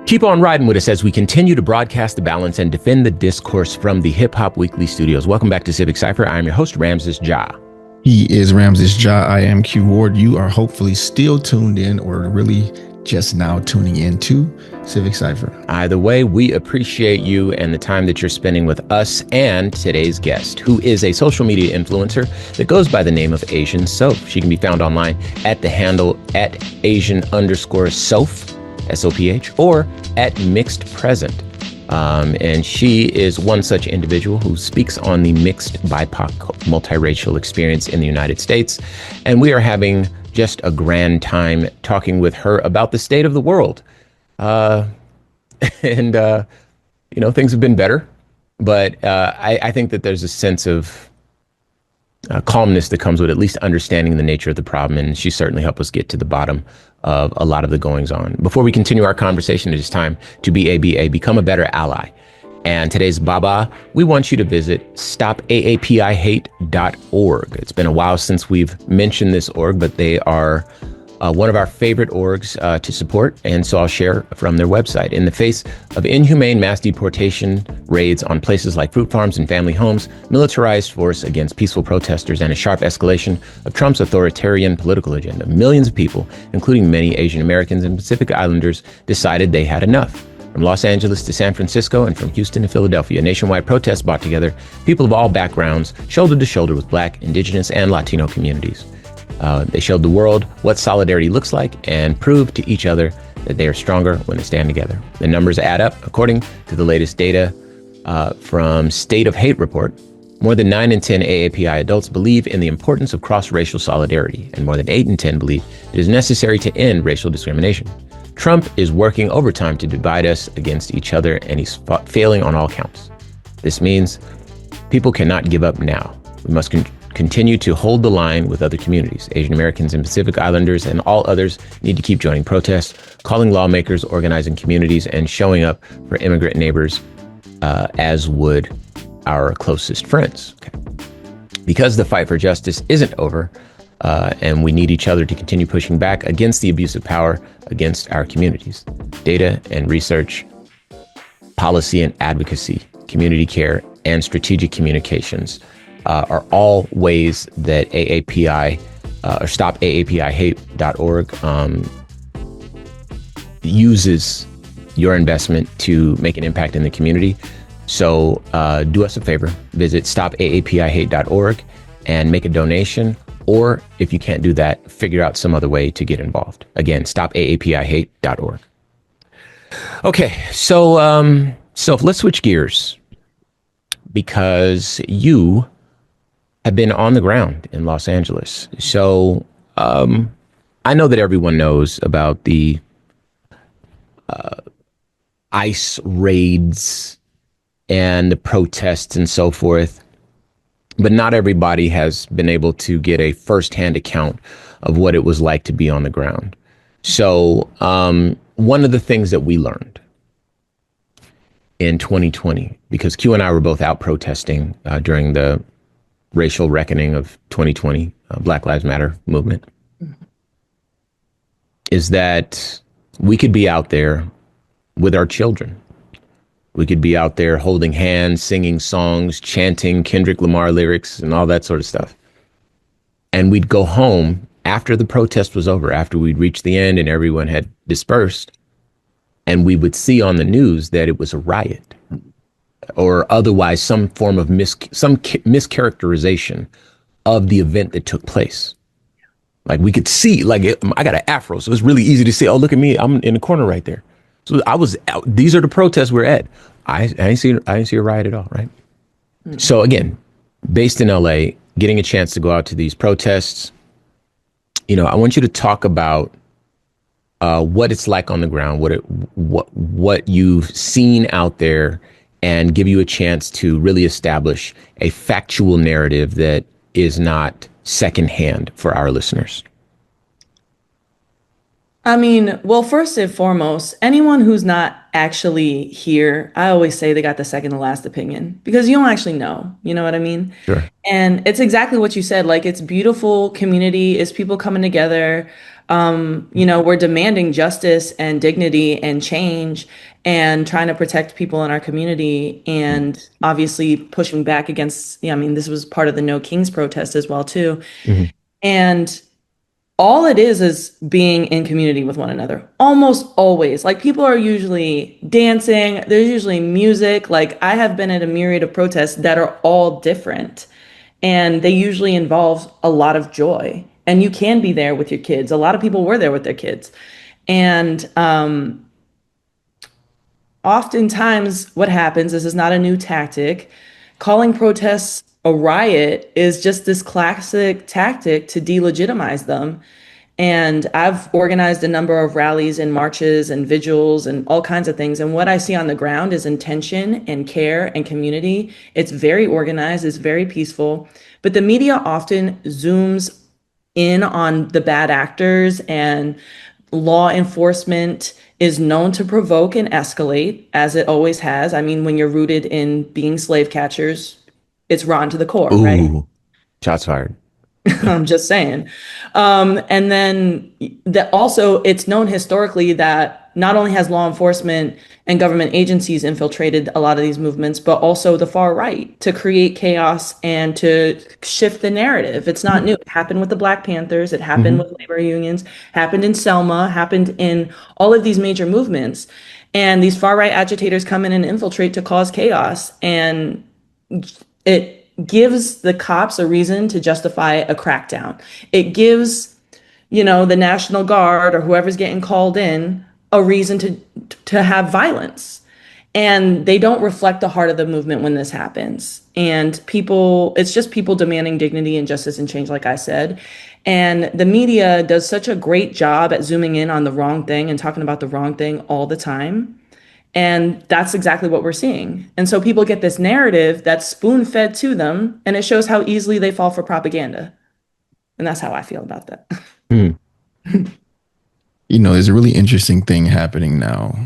Keep on riding with us as we continue to broadcast the balance and defend the discourse from the Hip Hop Weekly studios. Welcome back to Civic Cypher. I am your host, Ramses Ja. He is Ramses Ja. I am Q Ward. You are hopefully still tuned in, or really just now tuning into Civic Cypher. Either way, we appreciate you and the time that you're spending with us and today's guest, who is a social media influencer that goes by the name of Asian Soph. She can be found online at the handle at Asian_Soph. SOPH, or at Mixed Present. And she is one such individual who speaks on the mixed BIPOC multiracial experience in the United States. And we are having just a grand time talking with her about the state of the world. Things have been better, but I think that there's a sense of calmness that comes with at least understanding the nature of the problem. And she certainly helped us get to the bottom of a lot of the goings on. Before we continue our conversation, it is time to become a better ally. And today's Baba, we want you to visit stopaapihate.org. It's been a while since we've mentioned this org, but they are one of our favorite orgs to support, and so I'll share from their website. In the face of inhumane mass deportation raids on places like fruit farms and family homes, militarized force against peaceful protesters, and a sharp escalation of Trump's authoritarian political agenda, millions of people, including many Asian Americans and Pacific Islanders, decided they had enough. From Los Angeles to San Francisco and from Houston to Philadelphia, nationwide protests brought together people of all backgrounds, shoulder to shoulder with Black, Indigenous, and Latino communities. They showed the world what solidarity looks like and proved to each other that they are stronger when they stand together. The numbers add up. According to the latest data from State of Hate report, more than 9 in 10 AAPI adults believe in the importance of cross-racial solidarity, and more than 8 in 10 believe it is necessary to end racial discrimination. Trump is working overtime to divide us against each other, and he's failing on all counts. This means people cannot give up now. We must continue to hold the line with other communities. Asian Americans and Pacific Islanders and all others need to keep joining protests, calling lawmakers, organizing communities, and showing up for immigrant neighbors, as would our closest friends. Okay. Because the fight for justice isn't over, and we need each other to continue pushing back against the abuse of power against our communities. Data and research, policy and advocacy, community care, and strategic communications are all ways that AAPI or stopaapihate.org uses your investment to make an impact in the community. So do us a favor, visit stopaapihate.org and make a donation. Or if you can't do that, figure out some other way to get involved. Again, stopaapihate.org. Okay, so let's switch gears, because you have been on the ground in Los Angeles. So I know that everyone knows about the ICE raids and the protests and so forth, but not everybody has been able to get a firsthand account of what it was like to be on the ground. So one of the things that we learned in 2020, because Q and I were both out protesting during the racial reckoning of 2020, Black Lives Matter movement, is that we could be out there with our children. We could be out there holding hands, singing songs, chanting Kendrick Lamar lyrics and all that sort of stuff. And we'd go home after the protest was over, after we'd reached the end and everyone had dispersed, and we would see on the news that it was a riot, or otherwise some form of mischaracterization of the event that took place. Like we could see, I got an afro, so it's really easy to see, oh, look at me, I'm in the corner right there. So I was out. These are the protests we're at. I didn't see a riot at all, right? Mm-hmm. So again, based in LA, getting a chance to go out to these protests, I want you to talk about what it's like on the ground, what you've seen out there, and give you a chance to really establish a factual narrative that is not secondhand for our listeners. I mean, well, first and foremost, anyone who's not actually here, I always say they got the second to last opinion because you don't actually know. You know what I mean? Sure. And it's exactly what you said. Like, it's beautiful community, it's people coming together. We're demanding justice and dignity and change and trying to protect people in our community and obviously pushing back against, yeah, I mean, this was part of the No Kings protest as well, too. Mhm. And all it is being in community with one another. Almost always. Like people are usually dancing, there's usually music. Like I have been at a myriad of protests that are all different and they usually involve a lot of joy. And you can be there with your kids. A lot of people were there with their kids. And oftentimes what happens, this is not a new tactic, calling protests a riot is just this classic tactic to delegitimize them. And I've organized a number of rallies and marches and vigils and all kinds of things. And what I see on the ground is intention and care and community. It's very organized, it's very peaceful. But the media often zooms in on the bad actors, and law enforcement is known to provoke and escalate, as it always has. I mean, when you're rooted in being slave catchers, it's rotten to the core, right? Ooh, shots fired. I'm just saying. And then that also it's known historically that not only has law enforcement and government agencies infiltrated a lot of these movements, but also the far right to create chaos and to shift the narrative. It's not new. It happened with the Black Panthers. It happened Hmm. with labor unions, happened in Selma, happened in all of these major movements. And these far right agitators come in and infiltrate to cause chaos. And it gives the cops a reason to justify a crackdown. It gives, the National Guard or whoever's getting called in a reason to have violence. And they don't reflect the heart of the movement when this happens. And people, it's just people demanding dignity and justice and change, like I said. And the media does such a great job at zooming in on the wrong thing and talking about the wrong thing all the time. And that's exactly what we're seeing. And so people get this narrative that's spoon fed to them, and it shows how easily they fall for propaganda. And that's how I feel about that. Hmm. There's a really interesting thing happening now.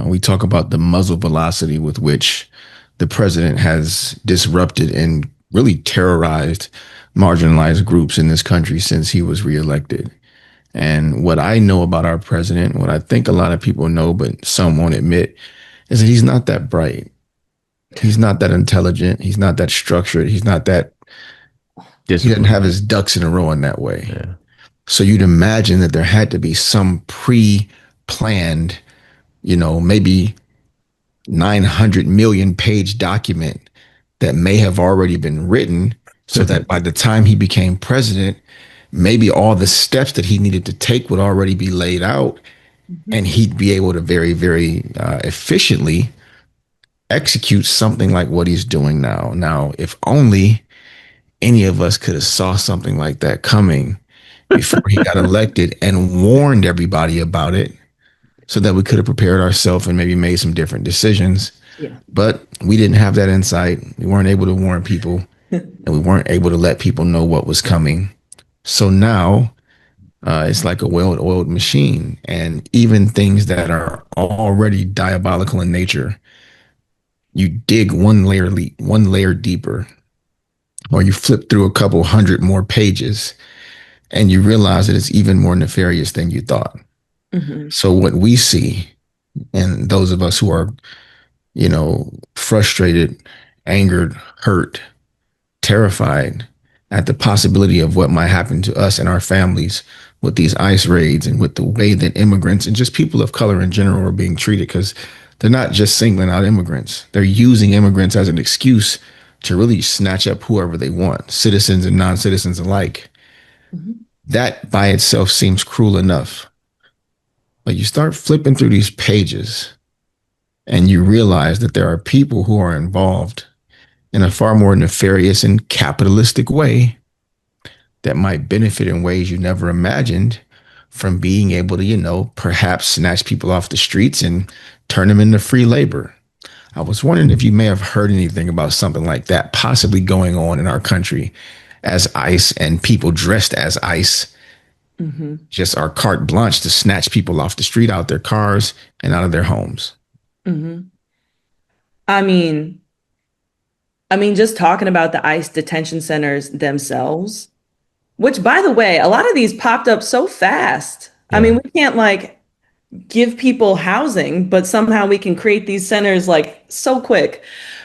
We talk about the muzzle velocity with which the president has disrupted and really terrorized marginalized groups in this country since he was reelected. And what I know about our president, what I think a lot of people know, but some won't admit, is that he's not that bright. He's not that intelligent. He's not that structured. He doesn't Discipline. have his ducks in a row in that way. Yeah. So you'd imagine that there had to be some pre-planned, maybe 900 million page document that may have already been written so that by the time he became president, maybe all the steps that he needed to take would already be laid out Mhm. and he'd be able to very, very efficiently execute something like what he's doing now. Now, if only any of us could have saw something like that coming before he got elected and warned everybody about it so that we could have prepared ourselves and maybe made some different decisions. Yeah. But we didn't have that insight. We weren't able to warn people and we weren't able to let people know what was coming. So now it's like a well-oiled machine. And even things that are already diabolical in nature, you dig one layer deeper, or you flip through a couple hundred more pages and you realize that it's even more nefarious than you thought. Hmm. So what we see, and those of us who are, frustrated, angered, hurt, terrified at the possibility of what might happen to us and our families with these ICE raids and with the way that immigrants and just people of color in general are being treated, because they're not just singling out immigrants. They're using immigrants as an excuse to really snatch up whoever they want, citizens and non-citizens alike. Hmm. That by itself seems cruel enough. But you start flipping through these pages and you realize that there are people who are involved in a far more nefarious and capitalistic way that might benefit in ways you never imagined from being able to, perhaps snatch people off the streets and turn them into free labor. I was wondering if you may have heard anything about something like that possibly going on in our country as ICE and people dressed as ICE just are carte blanche to snatch people off the street, out their cars, and out of their homes. I mean, just talking about the ICE detention centers themselves, which, by the way, a lot of these popped up so fast. I mean, we can't like give people housing, but somehow we can create these centers like so quick.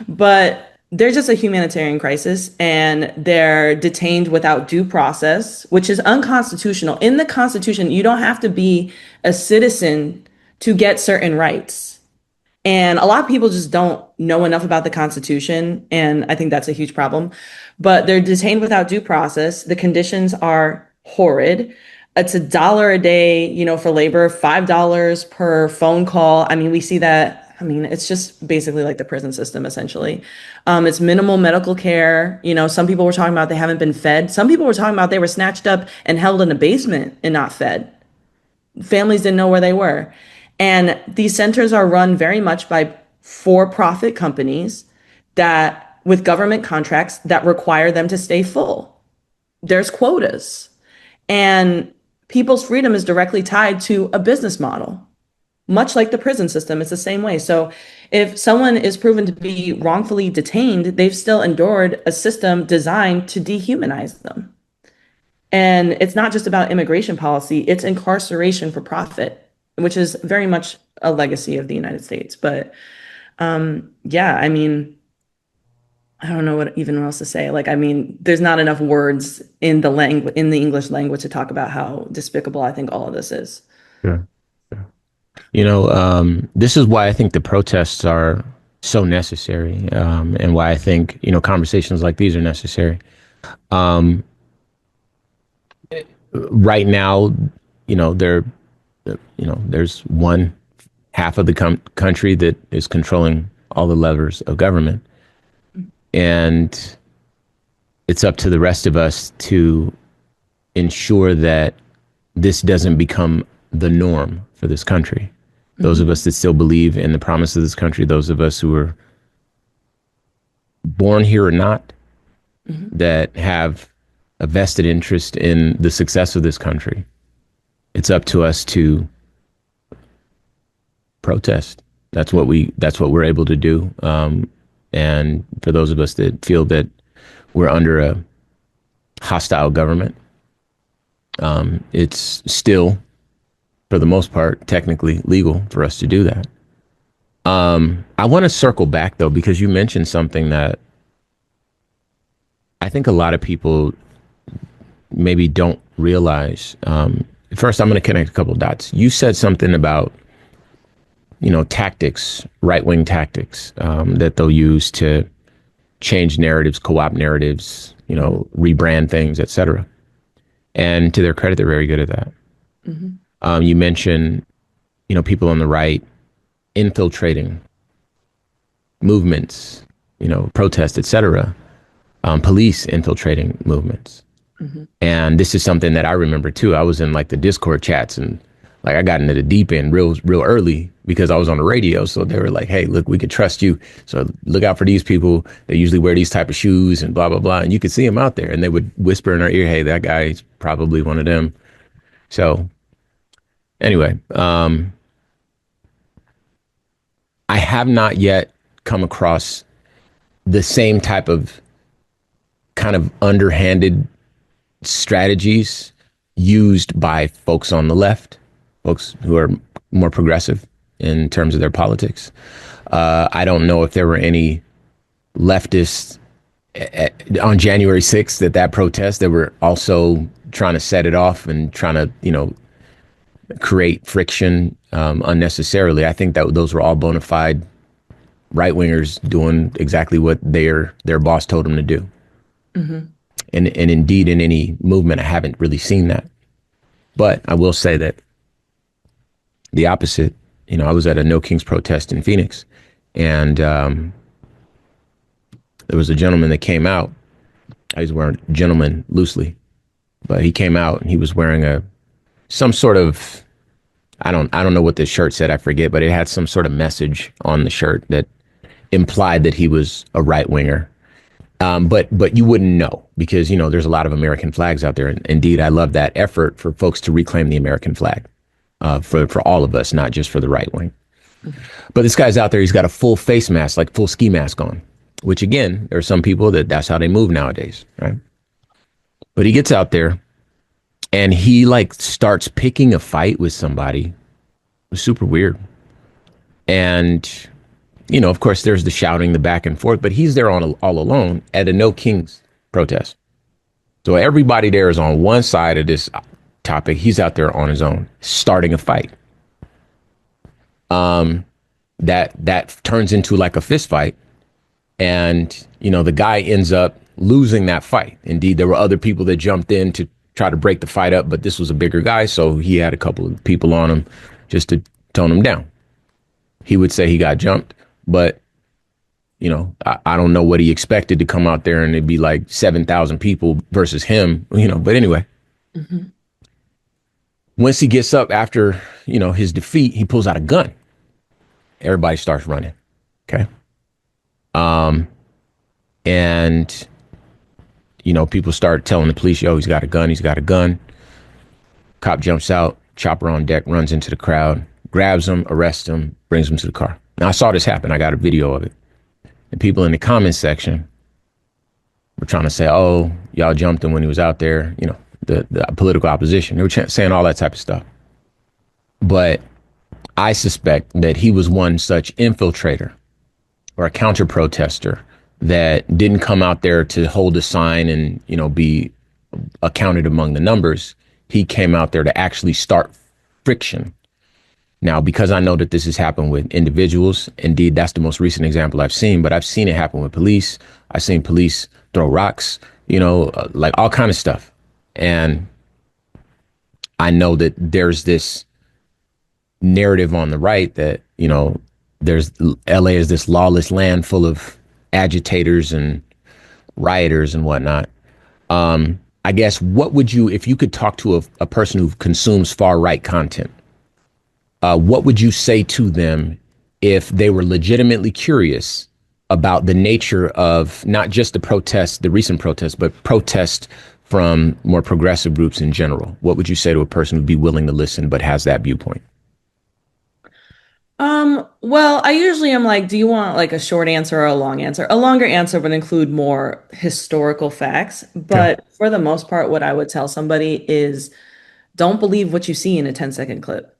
But they're just a humanitarian crisis, and they're detained without due process, which is unconstitutional. In the Constitution, you don't have to be a citizen to get certain rights. And a lot of people just don't know enough about the Constitution. And I think that's a huge problem. But they're detained without due process. The conditions are horrid. It's $1 a day, for labor, $5 per phone call. I mean, we see that. I mean, it's just basically like the prison system, essentially. It's minimal medical care. Some people were talking about they haven't been fed. Some people were talking about they were snatched up and held in a basement and not fed. Families didn't know where they were. And these centers are run very much by for-profit companies that, with government contracts that require them to stay full. There's quotas. And people's freedom is directly tied to a business model. Much like the prison system, it's the same way. So if someone is proven to be wrongfully detained, they've still endured a system designed to dehumanize them. And it's not just about immigration policy, it's incarceration for profit, which is very much a legacy of the United States. But yeah, I mean, I don't know what even else to say. Like, I mean, there's not enough words in the English language to talk about how despicable I think all of this is. Yeah. This is why I think the protests are so necessary, and why I think, conversations like these are necessary. Right now, there's one half of the country that is controlling all the levers of government. And it's up to the rest of us to ensure that this doesn't become the norm for this country. Those of us that still believe in the promise of this country, those of us who are born here or not, that have a vested interest in the success of this country, it's up to us to protest. That's what we're able to do. And for those of us that feel that we're under a hostile government, it's still, for the most part, technically legal for us to do that. I want to circle back, though, because you mentioned something that I think a lot of people maybe don't realize. First, I'm going to connect a couple of dots. You said something about, tactics, right-wing tactics, that they'll use to change narratives, co-opt narratives, rebrand things, et cetera. And to their credit, they're very good at that. You mentioned, people on the right infiltrating movements, protests, et cetera, police infiltrating movements. And this is something that I remember too. I was in like the Discord chats, and like I got into the deep end real early because I was on the radio. So they were like, hey, look, we could trust you. So look out for these people. They usually wear these type of shoes and blah, blah, blah. And you could see them out there, and they would whisper in our ear, hey, that guy's probably one of them. So anyway, I have not yet come across the same type of kind of underhanded strategies used by folks on the left, folks who are more progressive in terms of their politics. I don't know if there were any leftists on January 6th at that protest that were also trying to set it off and trying to, create friction unnecessarily. I think that those were all bona fide right-wingers doing exactly what their boss told them to do. And indeed, in any movement, I haven't really seen that. But I will say that the opposite, I was at a No Kings protest in Phoenix, and there was a gentleman that came out. I was wearing gentleman loosely, but he came out and he was wearing some sort of, I don't know what the shirt said, I forget, but it had some sort of message on the shirt that implied that he was a right winger. But you wouldn't know because there's a lot of American flags out there. And indeed, I love that effort for folks to reclaim the American flag for all of us, not just for the right wing. But this guy's out there. He's got a full face mask, like full ski mask on. Which again, there are some people that's how they move nowadays, right? But he gets out there, and he like starts picking a fight with somebody. It was super weird. And of course, there's the shouting, the back and forth, but he's there all alone at a No Kings protest. So everybody there is on one side of this topic. He's out there on his own, starting a fight. That turns into like a fist fight. And, the guy ends up losing that fight. Indeed, there were other people that jumped in to try to break the fight up, but this was a bigger guy. So he had a couple of people on him just to tone him down. He would say he got jumped, but, I don't know what he expected to come out there and it'd be like 7,000 people versus him, but anyway. Mm-hmm. Once he gets up after, his defeat, he pulls out a gun. Everybody starts running. Okay. And, people start telling the police, yo, he's got a gun. He's got a gun. Cop jumps out, chopper on deck, runs into the crowd, grabs him, arrests him, brings him to the car. Now, I saw this happen. I got a video of it. And people in the comments section were trying to say, oh, y'all jumped him when he was out there, the political opposition. They were saying all that type of stuff. But I suspect that he was one such infiltrator or a counter protester that didn't come out there to hold a sign and, be accounted among the numbers. He came out there to actually start friction. Now, because I know that this has happened with individuals, indeed, that's the most recent example I've seen, but I've seen it happen with police. I've seen police throw rocks, like all kind of stuff. And I know that there's this narrative on the right that, there's LA is this lawless land full of agitators and rioters and whatnot. I guess, what would you, if you could talk to a person who consumes far right content, what would you say to them if they were legitimately curious about the nature of not just the protests, the recent protests, but protests from more progressive groups in general? What would you say to a person who'd be willing to listen but has that viewpoint? Well, I usually am like, do you want like a short answer or a long answer? A longer answer would include more historical facts, but for the most part, what I would tell somebody is don't believe what you see in a 10-second clip.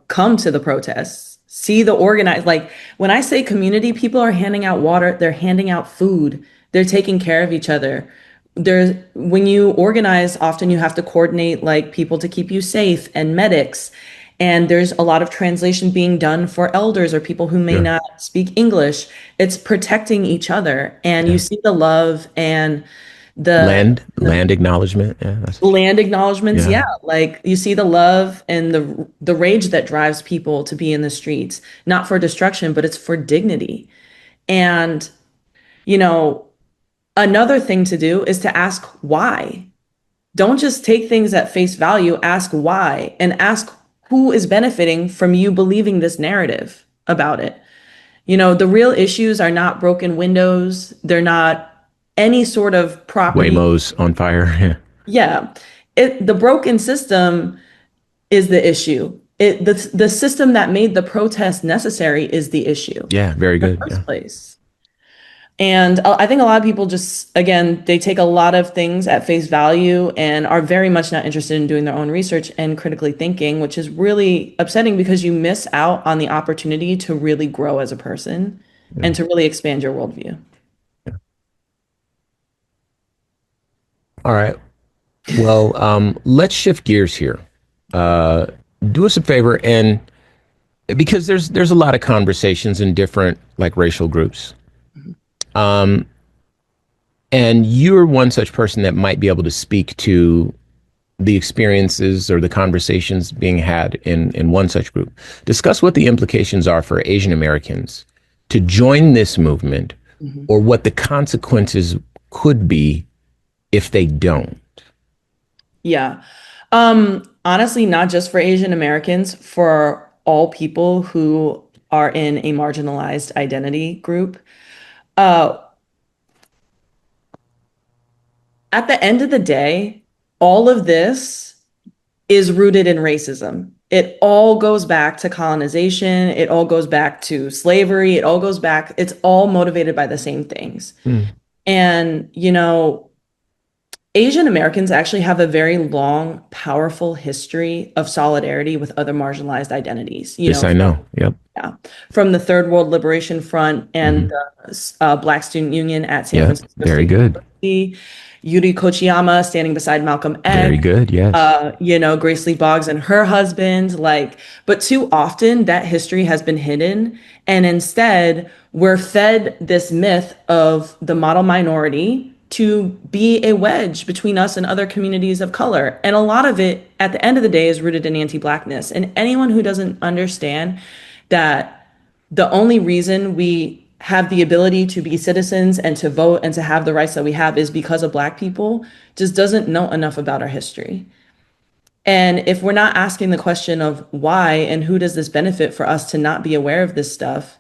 Come to the protests, see the organized, like when I say community, people are handing out water, they're handing out food, they're taking care of each other. When you organize, often you have to coordinate like people to keep you safe and medics. And there's a lot of translation being done for elders or people who may not speak English. It's protecting each other. And you see the love and the land acknowledgement. Yeah, land acknowledgements. Yeah. Like you see the love and the rage that drives people to be in the streets, not for destruction, but it's for dignity. And, another thing to do is to ask why. Don't just take things at face value, ask why, and ask who is benefiting from you believing this narrative about it. The real issues are not broken windows. They're not any sort of property. Waymo's on fire. Yeah. The broken system is the issue. The system that made the protest necessary is the issue. Yeah, very good. In the first place. And I think a lot of people just, again, they take a lot of things at face value and are very much not interested in doing their own research and critically thinking, which is really upsetting because you miss out on the opportunity to really grow as a person and to really expand your worldview. Yeah. All right. Well, let's shift gears here. Do us a favor, and because there's a lot of conversations in different like racial groups. And you're one such person that might be able to speak to the experiences or the conversations being had in one such group. Discuss what the implications are for Asian Americans to join this movement, or what the consequences could be if they don't. Yeah. Honestly, not just for Asian Americans, for all people who are in a marginalized identity group. at the end of the day, all of this is rooted in racism. It all goes back to colonization. It all goes back to slavery. It all goes back, it's all motivated by the same things. And, Asian Americans actually have a very long, powerful history of solidarity with other marginalized identities. Yes, I know. Yep. Yeah, from the Third World Liberation Front and the Black Student Union at San Francisco very State good. University. Yuri Kochiyama standing beside Malcolm X. Very good, yes. Grace Lee Boggs and her husband. But too often that history has been hidden. And instead, we're fed this myth of the model minority to be a wedge between us and other communities of color. And a lot of it, at the end of the day, is rooted in anti-Blackness. And anyone who doesn't understand that the only reason we have the ability to be citizens and to vote and to have the rights that we have is because of Black people just doesn't know enough about our history. And if we're not asking the question of why and who does this benefit for us to not be aware of this stuff,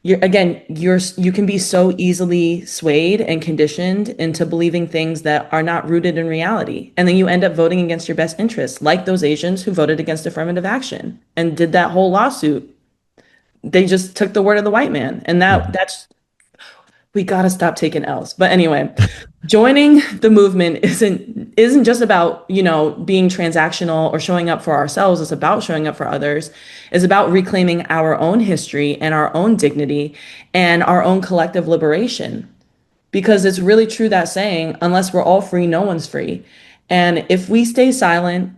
you can be so easily swayed and conditioned into believing things that are not rooted in reality. And then you end up voting against your best interests, like those Asians who voted against affirmative action and did that whole lawsuit. They just took the word of the white man. And we got to stop taking L's. But anyway, joining the movement isn't just about, being transactional or showing up for ourselves. It's about showing up for others. It's about reclaiming our own history and our own dignity and our own collective liberation. Because it's really true, that saying, unless we're all free, no one's free. And if we stay silent,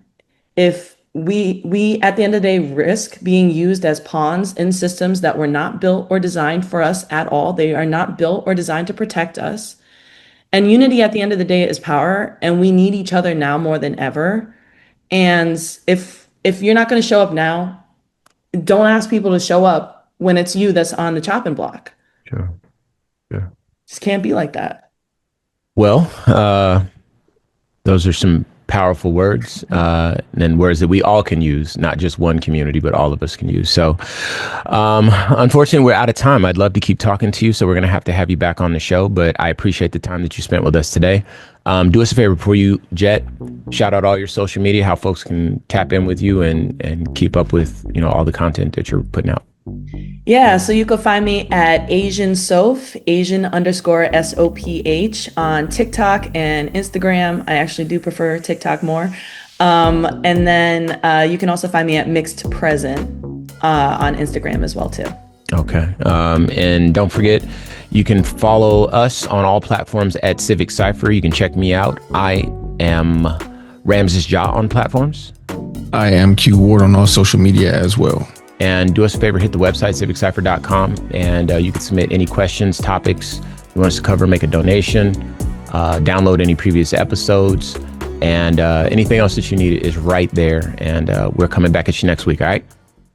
if we at the end of the day risk being used as pawns in systems that were not built or designed for us at all. They are not built or designed to protect us. And unity at the end of the day is power, and we need each other now more than ever. And if you're not going to show up now, don't ask people to show up when it's you that's on the chopping block. Sure. Just can't be like that. Well, those are some powerful words, and words that we all can use, not just one community, but all of us can use. So unfortunately, we're out of time. I'd love to keep talking to you, so we're going to have you back on the show, but I appreciate the time that you spent with us today. Do us a favor before you jet, shout out all your social media, how folks can tap in with you and keep up with all the content that you're putting out. Yeah, so you can find me at Asian Soph, Asian_SOPH on TikTok and Instagram. I actually do prefer TikTok more. And then you can also find me at Mixed Present on Instagram as well too. Okay. And don't forget, you can follow us on all platforms at Civic Cypher. You can check me out. I am Ramses Ja on platforms. I am Q Ward on all social media as well. And do us a favor, hit the website, civiccypher.com, and you can submit any questions, topics you want us to cover, make a donation, download any previous episodes, and anything else that you need is right there. And we're coming back at you next week, all right?